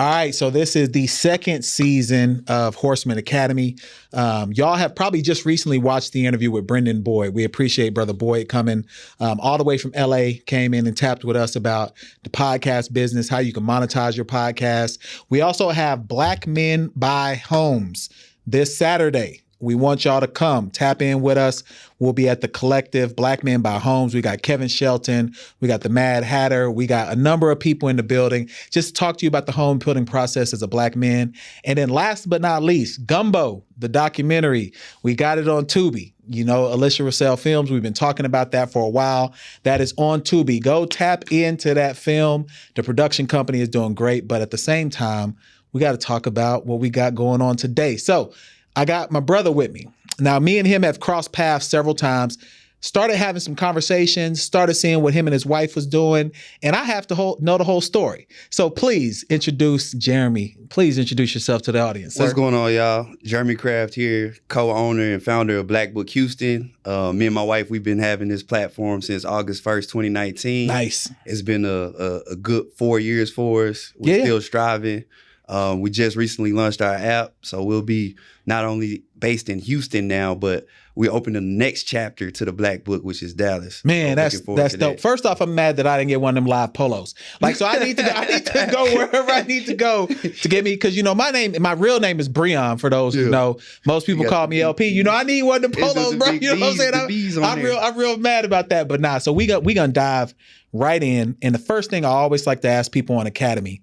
All right, so this is the second season of Horsemen Academy. Y'all have probably just recently watched the interview with Brendan Boyd. We appreciate Brother Boyd coming all the way from LA, came in and tapped with us about the podcast business, how you can monetize your podcast. We also have Black Men Buy Homes this Saturday. We want y'all to come tap in with us. We'll be at the Collective, Black Men Buy Homes. We got Kevin Shelton. We got the Mad Hatter. We got a number of people in the building. Just to talk to you about the home building process as a Black man. And then last but not least, Gumbo, the documentary. We got it on Tubi. You know, Alicia Russell Films. We've been talking about that for a while. That is on Tubi. Go tap into that film. The production company is doing great. But at the same time, we got to talk about what we got going on today. So I got my brother with me. Now, me and him have crossed paths several times, started having some conversations, started seeing what him and his wife was doing, and I have to know the whole story. So please introduce Jeremy. Please introduce yourself to the audience, sir. What's going on, y'all? Jeremy Craft here, co-owner and founder of Black Book Houston. Me and my wife, we've been having this platform since August 1st, 2019. Nice. It's been a good 4 years for us. We're still striving. We just recently launched our app, so we'll be not only based in Houston now, but we opened the next chapter to the Black Book, which is Dallas. Man, so that's dope. First off, I'm mad that I didn't get one of them live polos. Like, so I need to go wherever I need to go to get me, because you know my real name is Breon. For those who know, most people call me LP. You know, I need one of the polos, bro. You know what I'm saying? I'm real mad about that, but nah. So we gonna dive right in, and the first thing I always like to ask people on Academy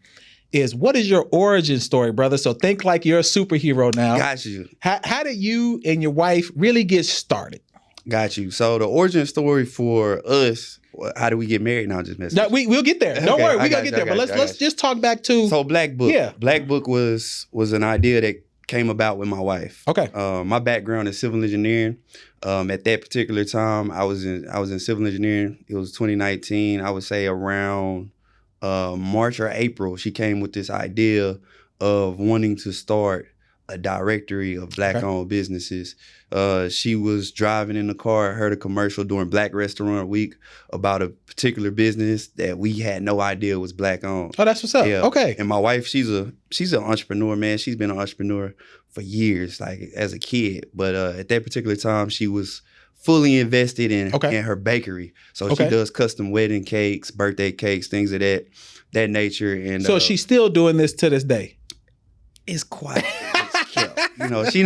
is, what is your origin story, brother? So think like you're a superhero now. Got you. How did you and your wife really get started? Got you. So the origin story for us, how do we get married now? Just messing. No, we'll get there. Don't worry, we gonna get there. But let's just talk back to. So Black Book. Yeah. Black Book was an idea that came about with my wife. Okay. My background is civil engineering. At that particular time, I was in civil engineering. It was 2019. I would say around March or April, she came with this idea of wanting to start a directory of Black-owned businesses. She was driving in the car, heard a commercial during Black Restaurant Week about a particular business that we had no idea was Black-owned. Oh, that's what's up. Yeah. Okay. And my wife, she's an entrepreneur, man. She's been an entrepreneur for years, like as a kid. But at that particular time, she was fully invested in her bakery. So she does custom wedding cakes, birthday cakes, things of that nature. And so she's still doing this to this day? It's quite you know, she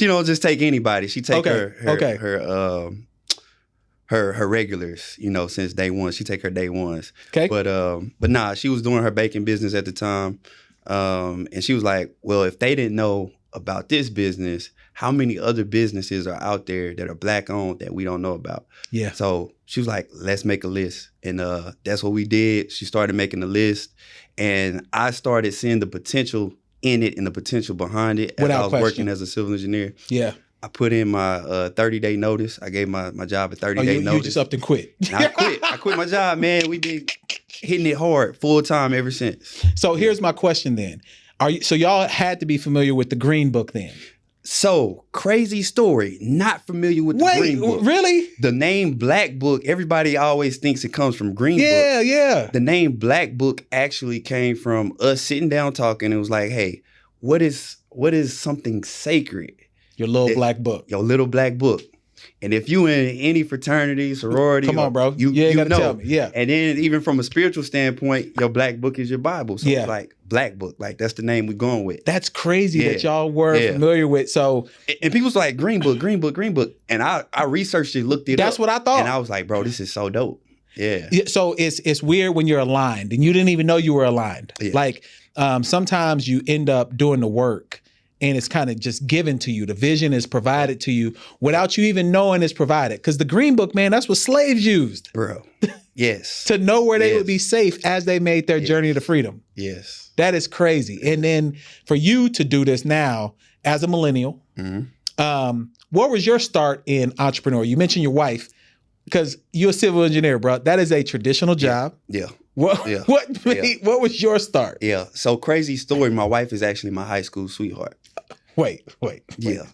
don't just take anybody. She take her regulars, you know, since day one. She take her day ones. Okay. But nah, she was doing her baking business at the time. And she was like, well, if they didn't know about this business, how many other businesses are out there that are Black owned that we don't know about? Yeah. So she was like, let's make a list. And that's what we did. She started making a list, and I started seeing the potential in it and the potential behind it as I was working as a civil engineer. Yeah. I put in my 30-day notice. I gave my job a 30-day notice. You just up and quit. I quit my job, man. We've been hitting it hard full time ever since. So here's my question then. So y'all had to be familiar with the Green Book then? So, crazy story. Not familiar with the Green Book. Really? The name Black Book, everybody always thinks it comes from Green Book. Yeah. The name Black Book actually came from us sitting down talking. It was like, hey, what is something sacred? Your little black book. Your little black book. And if you in any fraternity, sorority, come on, bro. You gotta know. Tell me. Yeah. And then even from a spiritual standpoint, your black book is your Bible. So it's like Black Book. Like that's the name we're going with. That's crazy that y'all were familiar with. So and people's like Green Book. And I researched it, looked it up. That's what I thought. And I was like, bro, this is so dope. Yeah. So it's weird when you're aligned and you didn't even know you were aligned. Yeah. Like sometimes you end up doing the work and it's kind of just given to you. The vision is provided to you without you even knowing it's provided. Because the Green Book, man, that's what slaves used. Bro. Yes. To know where they would be safe as they made their journey to freedom. Yes. That is crazy. And then for you to do this now as a millennial, what was your start in entrepreneur? You mentioned your wife, because you're a civil engineer, bro. That is a traditional job. Yeah. What was your start? Yeah. So crazy story. My wife is actually my high school sweetheart. Wait. Yeah.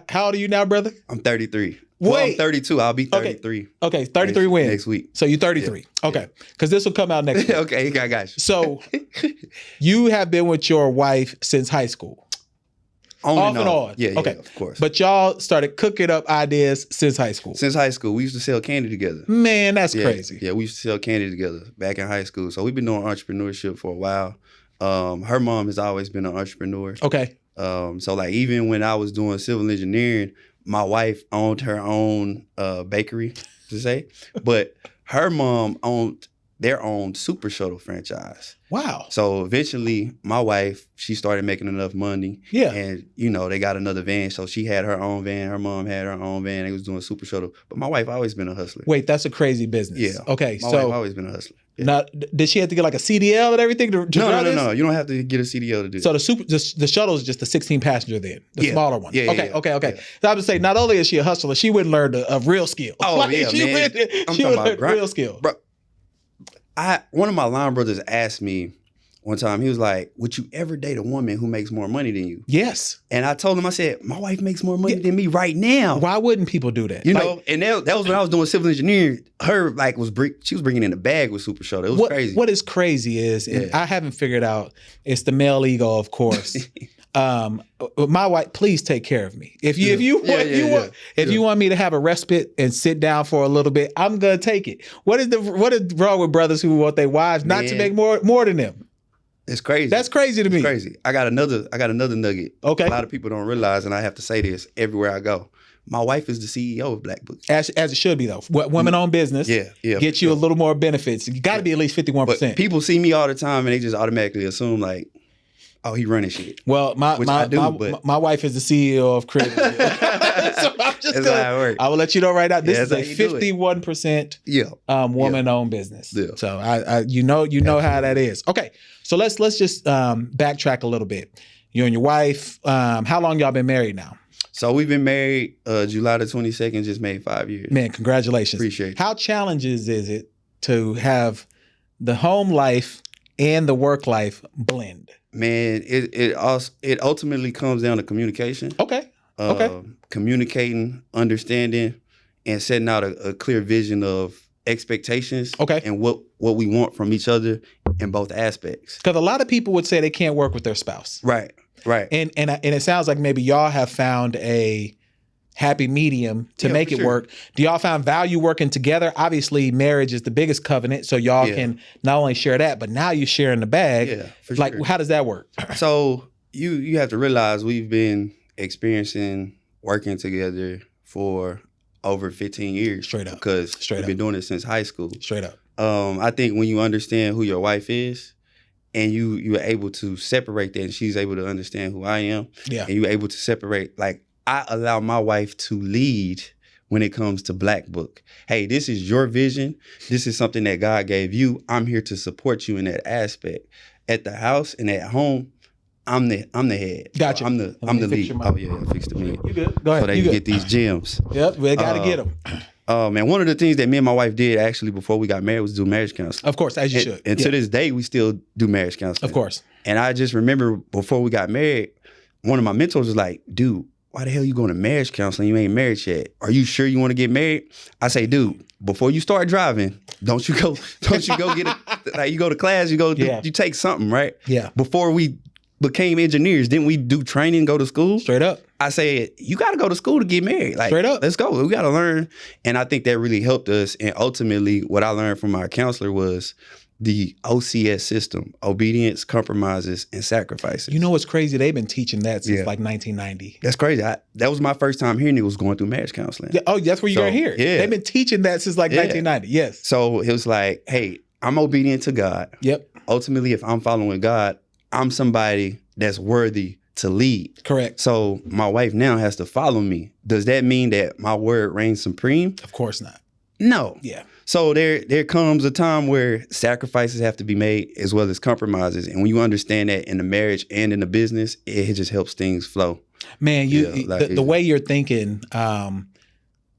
How old are you now, brother? I'm 33. Well, I'm 32. I'll be 33. Okay, 33 wins. Next week. So you're 33. Yeah. Okay, because this will come out next week. Okay, I got you. So you have been with your wife since high school? Off and on. Yeah, okay. Of course. But y'all started cooking up ideas since high school? Since high school. We used to sell candy together. Man, that's crazy. Yeah, we used to sell candy together back in high school. So we've been doing entrepreneurship for a while. Her mom has always been an entrepreneur. Okay. So like even when I was doing civil engineering, my wife owned her own bakery, to say. But her mom owned their own Super Shuttle franchise. Wow. So eventually my wife, she started making enough money. Yeah. And, they got another van. So she had her own van. Her mom had her own van. They was doing Super Shuttle. But my wife always been a hustler. Wait, that's a crazy business. Yeah. Okay. My wife always been a hustler. Yeah. Now, did she have to get like a CDL and everything to No. You don't have to get a CDL to do so it. the shuttle is just the 16 passenger then, the smaller one. Yeah, Okay. Yeah. So I would say not only is she a hustler, she would learn a real skill. Oh, like, yeah, she man. She would learn real skill. Bro, one of my line brothers asked me one time, he was like, would you ever date a woman who makes more money than you? Yes. And I told him, I said, my wife makes more money than me right now. Why wouldn't people do that? And that was when I was doing civil engineering. Her she was bringing in the bag with Super Shuttle. It was crazy. What is crazy is, and I haven't figured out, it's the male ego, of course. My wife, please take care of me. If you want me to have a respite and sit down for a little bit, I'm gonna take it. What is wrong with brothers who want their wives not to make more than them? It's crazy. That's crazy to me. It's crazy. I got another nugget. Okay. A lot of people don't realize, and I have to say this everywhere I go. My wife is the CEO of Black Book. As it should be though. Women-owned business. Yeah. Get you a little more benefits. You got to be at least 51%. But people see me all the time, and they just automatically assume like, oh, he running shit. Well, my wife is the CEO of Crib. So I'm just I will let you know right now. This is a 51% woman-owned business. Yeah. So I you know how that is. Okay, so let's just backtrack a little bit. You and your wife. How long y'all been married now? So we've been married July the 22nd. Just made 5 years. Man, congratulations! Appreciate it. How challenges is it to have the home life and the work life blend? Man, it ultimately comes down to communication. Okay. Communicating, understanding, and setting out a clear vision of expectations. Okay. And what we want from each other in both aspects. Because a lot of people would say they can't work with their spouse. Right. And it sounds like maybe y'all have found a happy medium to make it work. Do y'all find value working together? Obviously, marriage is the biggest covenant, so y'all can not only share that, but now you're sharing the bag. Yeah, for like, sure. How does that work? So you have to realize we've been experiencing working together for over 15 years. Straight up. Because we've been doing it since high school. Straight up. I think when you understand who your wife is, and you are able to separate that, and she's able to understand who I am, and you're able to separate, like, I allow my wife to lead when it comes to Black Book. Hey, this is your vision. This is something that God gave you. I'm here to support you in that aspect. At the house and at home, I'm the head. Gotcha. I'm the lead. Oh yeah, I fixed the minute. You good? Go ahead. So they can get these gems. Yep, we gotta get them. And one of the things that me and my wife did actually before we got married was do marriage counseling. Of course, as you should. And to this day, we still do marriage counseling. Of course. And I just remember before we got married, one of my mentors was like, dude, why the hell you going to marriage counseling? You ain't married yet. Are you sure you want to get married? I say, dude, before you start driving, don't you go get like you go to class, you take something, right? Yeah. Before we became engineers, didn't we do training, go to school? Straight up. I said, you got to go to school to get married. Like, straight up. Let's go. We got to learn. And I think that really helped us. And ultimately, what I learned from my counselor was the OCS system: obedience, compromises, and sacrifices. You know what's crazy? They've been teaching that since like 1990. That's crazy. That was my first time hearing it was going through marriage counseling. Yeah, oh, that's where you're going to hear it. Yeah. They've been teaching that since like 1990. Yes. So it was like, hey, I'm obedient to God. Yep. Ultimately, if I'm following God, I'm somebody that's worthy to lead. Correct. So my wife now has to follow me. Does that mean that my word reigns supreme? Of course not. No. Yeah. So there comes a time where sacrifices have to be made as well as compromises. And when you understand that in the marriage and in the business, it just helps things flow. Man, the way you're thinking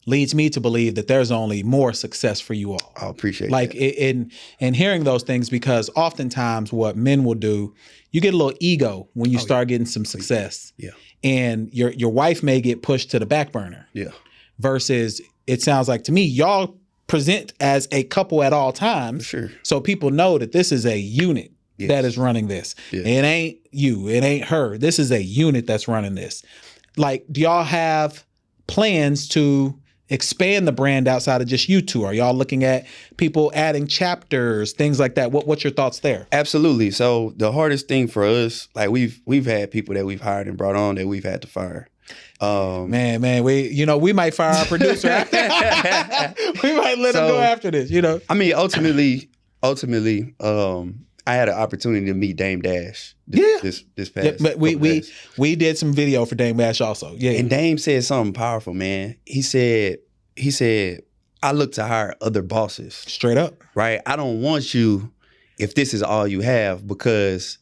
leads me to believe that there's only more success for you all. I appreciate that. In hearing those things, because oftentimes what men will do, you get a little ego when you start getting some success. Yeah. And your wife may get pushed to the back burner. Yeah. versus it sounds like to me, y'all present as a couple at all times. Sure. So people know that this is a unit Yes. that is running this. Yes. It ain't you. It ain't her. This is a unit that's running this. Like, do y'all have plans to expand the brand outside of just you two? Are y'all looking at people adding chapters, things like that? What's your thoughts there? Absolutely. So the hardest thing for us, like we've had people that we've hired and brought on that we've had to fire. Man, we might fire our producer. We might let him go after this, I mean, ultimately, I had an opportunity to meet Dame Dash this past. Yeah, but we did some video for Dame Dash also. Yeah. And Dame said something powerful, man. He said, I look to hire other bosses. Straight up. Right? I don't want you if this is all you have, because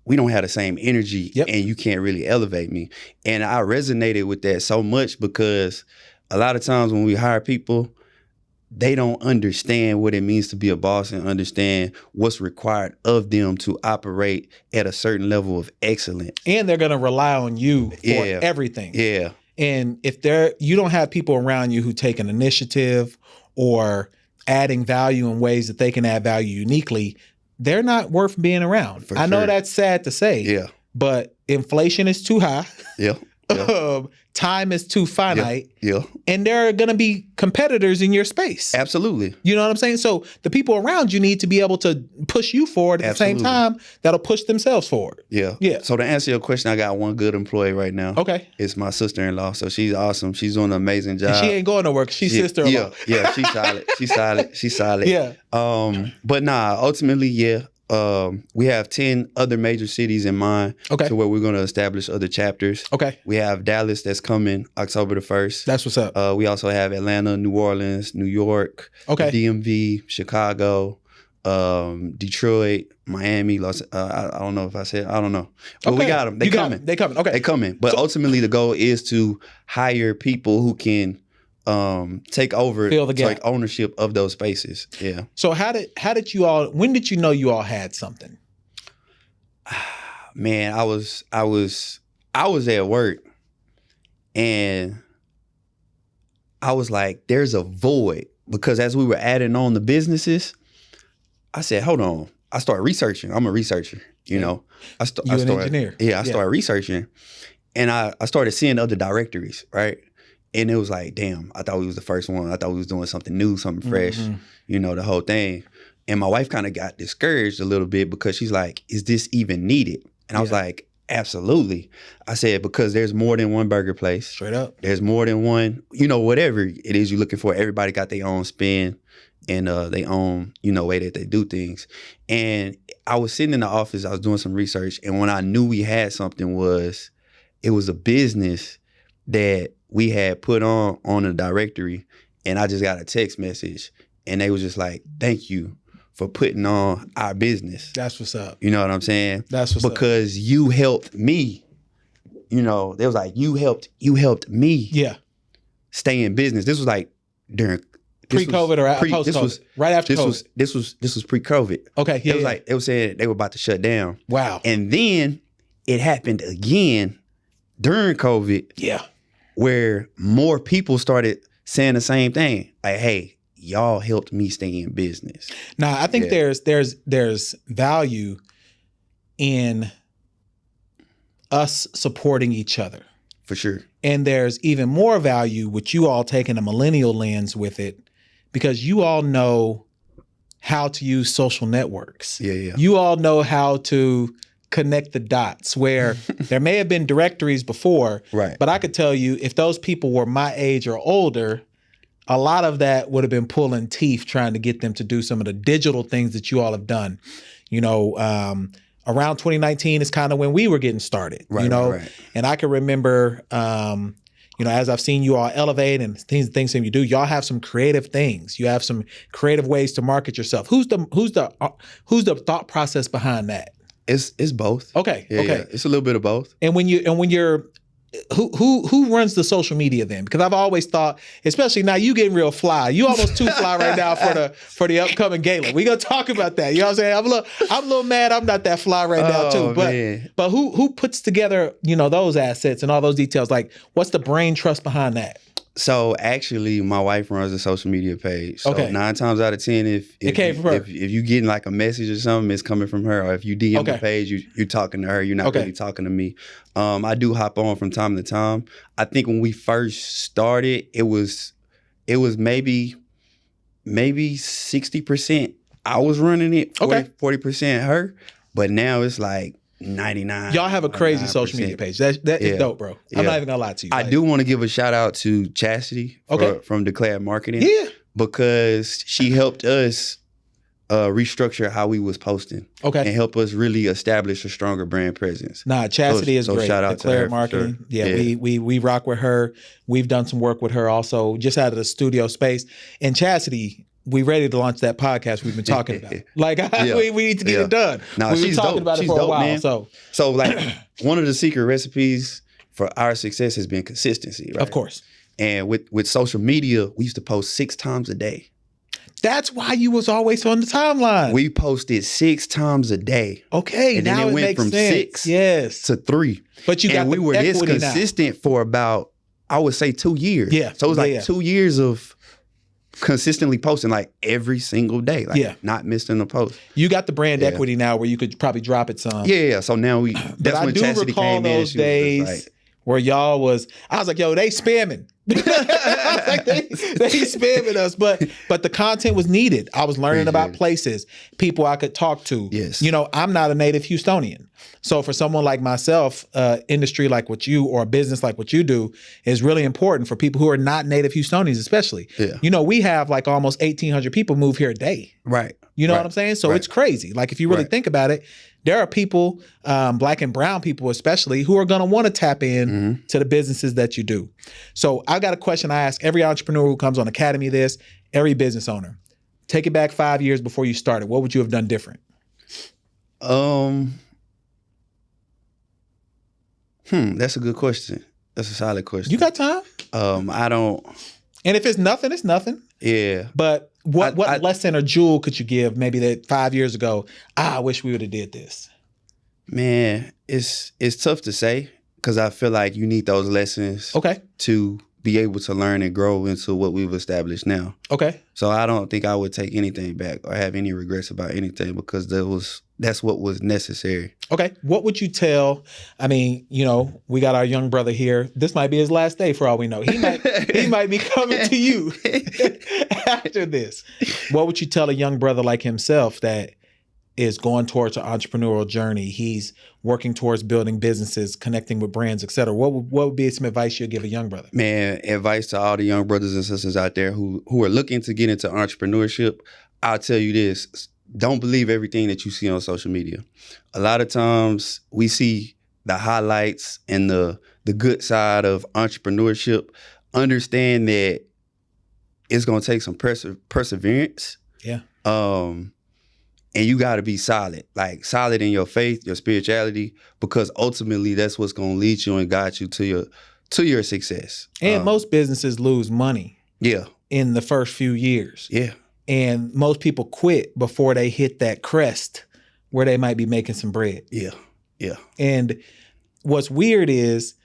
we don't have the same energy and you can't really elevate me. And I resonated with that so much because a lot of times when we hire people, they don't understand what it means to be a boss and understand what's required of them to operate at a certain level of excellence. And they're going to rely on you for everything. Yeah. And if you don't have people around you who take an initiative or adding value in ways that they can add value uniquely, they're not worth being around. I know that's sad to say, but inflation is too high. Yeah. Time is too finite. And there are going to be competitors in your space. Absolutely. You know what I'm saying? So the people around you need to be able to push you forward at the same time that'll push themselves forward. Yeah. So to answer your question, I got one good employee right now. Okay. It's my sister-in-law. So she's awesome. She's doing an amazing job. And she ain't going nowhere because she's sister-in-law. Yeah, she's solid. She's solid. Yeah. But ultimately, we have 10 other major cities in mind to where we're going to establish other chapters. Okay. We have Dallas that's coming October the 1st. That's what's up. We also have Atlanta, New Orleans, New York, DMV, Chicago, Detroit, Miami, I don't know if I said, I don't know. But we got them. They coming. They coming. Okay. They coming. But ultimately the goal is to hire people who can take over, take ownership of those spaces. Yeah. So how did you all? When did you know you all had something? Man, I was at work, and I was like, "There's a void," because as we were adding on the businesses, I said, "Hold on." I started researching. I'm a researcher, you know. I started an engineer. Yeah, I started researching, and I started seeing other directories, right? And it was like, damn, I thought we was the first one. I thought we was doing something new, something fresh, you know, the whole thing. And my wife kind of got discouraged a little bit because she's like, is this even needed? And I was like, absolutely. I said, because there's more than one burger place. Straight up. There's more than one, you know, whatever it is you're looking for. Everybody got their own spin and their own, you know, way that they do things. And I was sitting in the office, I was doing some research. And when I knew we had something it was a business that we had put on a directory, and I just got a text message, and they was just like, "Thank you for putting on our business." That's what's up. You know what I'm saying? That's what's up. Because you helped me. You know, they was like, you helped me. Yeah. Stay in business. This was like during pre-COVID or post-COVID? This was right after COVID. This was pre-COVID. Okay. Yeah. It was like they were saying they were about to shut down. Wow. And then it happened again during COVID. Yeah. Where more people started saying the same thing. Like, hey, y'all helped me stay in business. Now, I think there's value in us supporting each other. For sure. And there's even more value with you all taking a millennial lens with it, because you all know how to use social networks. Yeah. You all know how to connect the dots, where there may have been directories before, right? But I could tell you, if those people were my age or older, a lot of that would have been pulling teeth trying to get them to do some of the digital things that you all have done. You know, around 2019 is kind of when we were getting started, right, you know, right. And I can remember, you know, as I've seen you all elevate and things that you do, y'all have some creative things. You have some creative ways to market yourself. Who's the thought process behind that? It's both. Okay. Yeah, it's a little bit of both. And when you're who runs the social media then? Because I've always thought, especially now, you getting real fly. You almost too fly right now for the upcoming gala. We gonna talk about that. You know what I'm saying? I'm a little mad I'm not that fly right now too. But who puts together, you know, those assets and all those details? Like, what's the brain trust behind that? So actually, my wife runs a social media page. So 9 times out of 10, if you getting like a message or something, it's coming from her. Or if you DM the page, you're talking to her. You're not really talking to me. I do hop on from time to time. I think when we first started, it was maybe 60% I was running it, 40% her. But now it's like 99. Y'all have a crazy social media page. That is dope, bro. I'm not even gonna lie to you. I do want to give a shout out to Chastity from Declared Marketing. Yeah. Because she helped us restructure how we was posting. And help us really establish a stronger brand presence. Chastity is great. Shout out Declared to her Marketing. Sure. Yeah, we rock with her. We've done some work with her also, just out of the studio space. And Chastity, we ready to launch that podcast we've been talking about. We need to get it done. We've been talking about it for a while. Man. So like one of the secret recipes for our success has been consistency, right? Of course. And with social media, we used to post 6 times a day. That's why you was always on the timeline. We posted 6 times a day. Okay, and now then it went from sense. 6 to 3. But you got we were this consistent now. For about, I would say, 2 years. Yeah. So it was like 2 years of consistently posting like every single day, like not missing a post. You got the brand equity now where you could probably drop it some. Yeah. So now that's when Chastity came in. Those days where y'all was, I was like, yo, they spamming. I was like, they spamming us, but the content was needed. I was learning about places, people I could talk to. Yes. You know, I'm not a native Houstonian. So for someone like myself, industry like what you, or a business like what you do, is really important for people who are not native Houstonians, especially. Yeah. You know, we have like almost 1,800 people move here a day. Right. You know what I'm saying? So it's crazy. Like if you really think about it, there are people, Black and brown people especially, who are going to want to tap in to the businesses that you do. So I got a question I ask every entrepreneur who comes on Academy this, every business owner. Take it back 5 years before you started. What would you have done different? That's a good question. That's a solid question. You got time? I don't. And if it's nothing, it's nothing. Yeah. But what lesson or jewel could you give maybe that 5 years ago, I wish we would have did this? Man, it's tough to say because I feel like you need those lessons to be able to learn and grow into what we've established now. Okay. So I don't think I would take anything back or have any regrets about anything because that's what was necessary. Okay. What would you tell? I mean, you know, we got our young brother here. This might be his last day for all we know. He might be coming to you after this. What would you tell a young brother like himself that is going towards an entrepreneurial journey? He's working towards building businesses, connecting with brands, et cetera. What would be some advice you'd give a young brother? Man, advice to all the young brothers and sisters out there who are looking to get into entrepreneurship. I'll tell you this. Don't believe everything that you see on social media. A lot of times we see the highlights and the good side of entrepreneurship. Understand that it's going to take some perseverance. Yeah. And you got to be solid in your faith, your spirituality, because ultimately that's what's going to lead you and guide you to your success. And most businesses lose money. Yeah. In the first few years. Yeah. And most people quit before they hit that crest where they might be making some bread. Yeah. Yeah. And what's weird is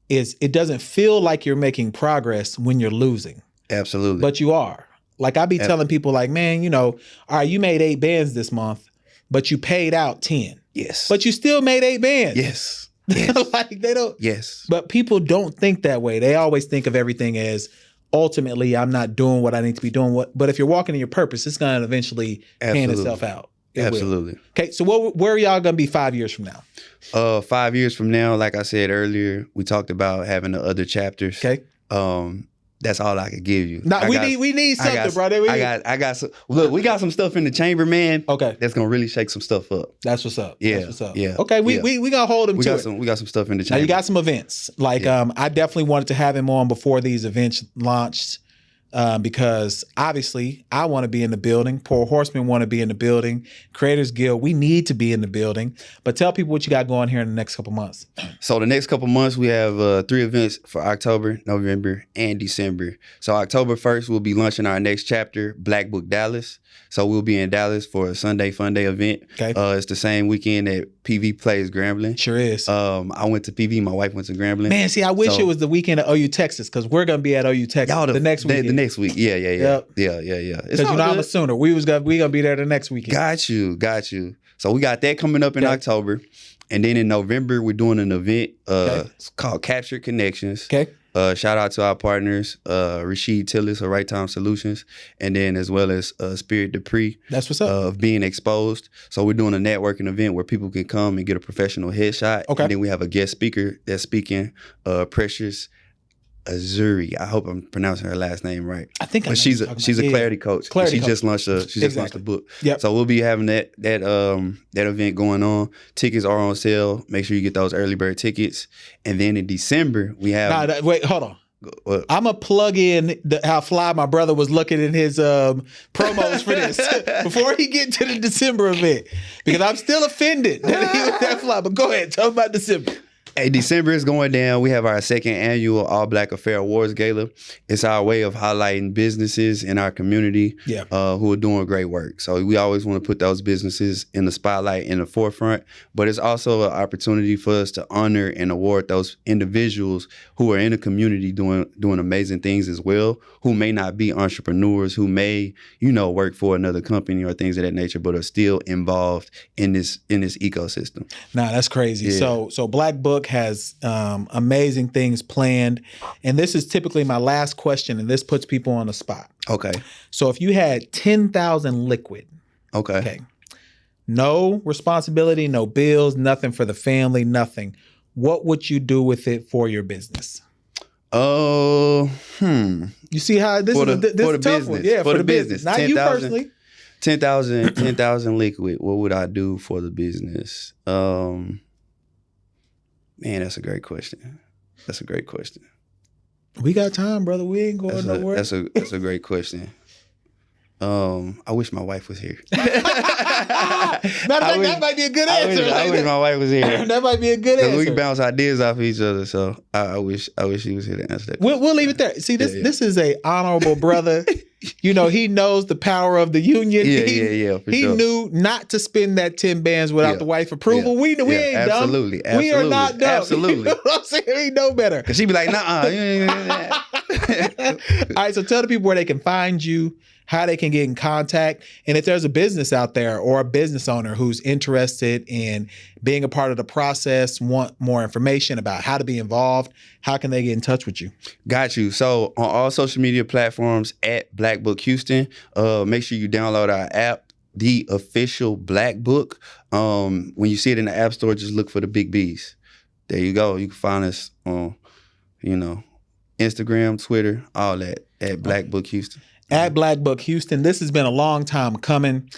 it doesn't feel like you're making progress when you're losing. Absolutely. But you are. Like I be telling people like, man, you know, all right, you made 8 bands this month, but you paid out 10. Yes. But you still made 8 bands. Yes. Like they don't. Yes. But people don't think that way. They always think of everything as ultimately I'm not doing what I need to be doing. But if you're walking in your purpose, it's going to eventually pan itself out. Absolutely. Okay. So where are y'all going to be 5 years from now? 5 years from now, like I said earlier, we talked about having the other chapters. Okay. That's all I could give you. No, we need something, brother. I got some. Look, we got some stuff in the chamber, man. Okay, that's gonna really shake some stuff up. That's what's up. Yeah, that's what's up. Yeah. Okay, we gonna hold him to it. We got some stuff in the chamber. Now you got some events. Like I definitely wanted to have him on before these events launched. Because obviously I want to be in the building. Poor Horsemen want to be in the building. Creators Guild, we need to be in the building. But tell people what you got going here in the next couple months. So the next couple months, we have 3 events for October, November, and December. So October 1st, we'll be launching our next chapter, Black Book Dallas. So we'll be in Dallas for a Sunday Fun Day event. Okay. It's the same weekend that PV plays Grambling. Sure is. I went to PV. My wife went to Grambling. Man, see, I wish it was the weekend at OU Texas because we're gonna be at OU Texas the next week. The next week, yeah. Because I'm a Sooner. We gonna be there the next weekend. Got you. So we got that coming up in October, and then in November we're doing an event it's called Captured Connections. Okay. Shout out to our partners, Rashid Tillis of Right Time Solutions, and then as well as Spirit Dupree. That's what's up. Of Being Exposed. So we're doing a networking event where people can come and get a professional headshot. Okay. And then we have a guest speaker that's speaking, Precious Azuri. I hope I'm pronouncing her last name right. I think she's a clarity coach. She just launched a book. Yep. So we'll be having that event going on. Tickets are on sale. Make sure you get those early bird tickets. And then in December we have wait, hold on. What? I'm going to plug in how fly my brother was looking in his promos for this before he get to the December event, because I'm still offended that he was that fly. But go ahead, tell me about December. Hey, December is going down. We have our second annual All Black Affair Awards Gala. It's our way of highlighting businesses in our community who are doing great work. So we always want to put those businesses in the spotlight, in the forefront. But it's also an opportunity for us to honor and award those individuals who are in the community doing amazing things as well, who may not be entrepreneurs, who may, work for another company or things of that nature, but are still involved in this ecosystem. Nah, that's crazy. Yeah. So Black Book has amazing things planned, and this is typically my last question, and this puts people on the spot. Okay. So if you had 10,000 liquid, okay, no responsibility, no bills, nothing for the family, nothing, what would you do with it for your business? You see how this is a tough one? Yeah, for the business. Not 10, you personally. 10,000 liquid. What would I do for the business? Man, that's a great question. We got time, brother. We ain't going nowhere. That's a great question. I wish my wife was here. That might be a good answer. I wish my wife was here. That might be a good answer. We can bounce ideas off each other. So I wish she was here to answer that. We'll leave it there. See, this is a honorable brother. He knows the power of the union. He knew not to spend that 10 bands without the wife's approval. We ain't absolutely, dumb. We are not dumb. Absolutely. You know what I'm saying? We know better. Because she'd be like, nah. All right, so tell the people where they can find you, how they can get in contact, and if there's a business out there or a business owner who's interested in being a part of the process, want more information about how to be involved, how can they get in touch with you? Got you. So on all social media platforms at Black Book Houston, make sure you download our app, The Official Black Book. When you see it in the App Store, just look for the big B's. There you go. You can find us on, Instagram, Twitter, all that at Black Book Houston. At Black Book Houston. This has been a long time coming.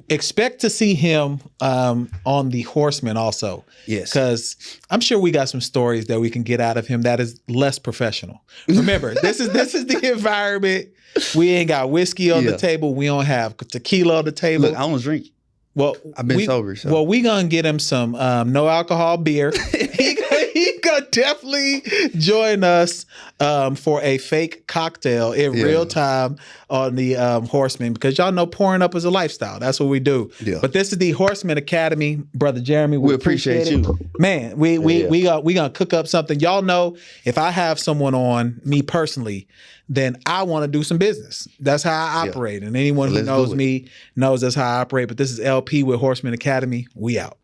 Expect to see him on the Horsemen also. Yes. Because I'm sure we got some stories that we can get out of him that is less professional. Remember, this is the environment. We ain't got whiskey on the table. We don't have tequila on the table. Look, I don't drink. Well, I've been sober. So. Well, we gonna get him some no alcohol beer. He gonna definitely join us for a fake cocktail in real time on the Horsemen, because y'all know pouring up is a lifestyle. That's what we do. Yeah. But this is the Horsemen Academy, Brother Jeremy. We appreciate you, man. We gonna cook up something. Y'all know if I have someone on, me personally, then I want to do some business. That's how I operate. And anyone who knows me knows that's how I operate. But this is LP with Horsemen Academy. We out.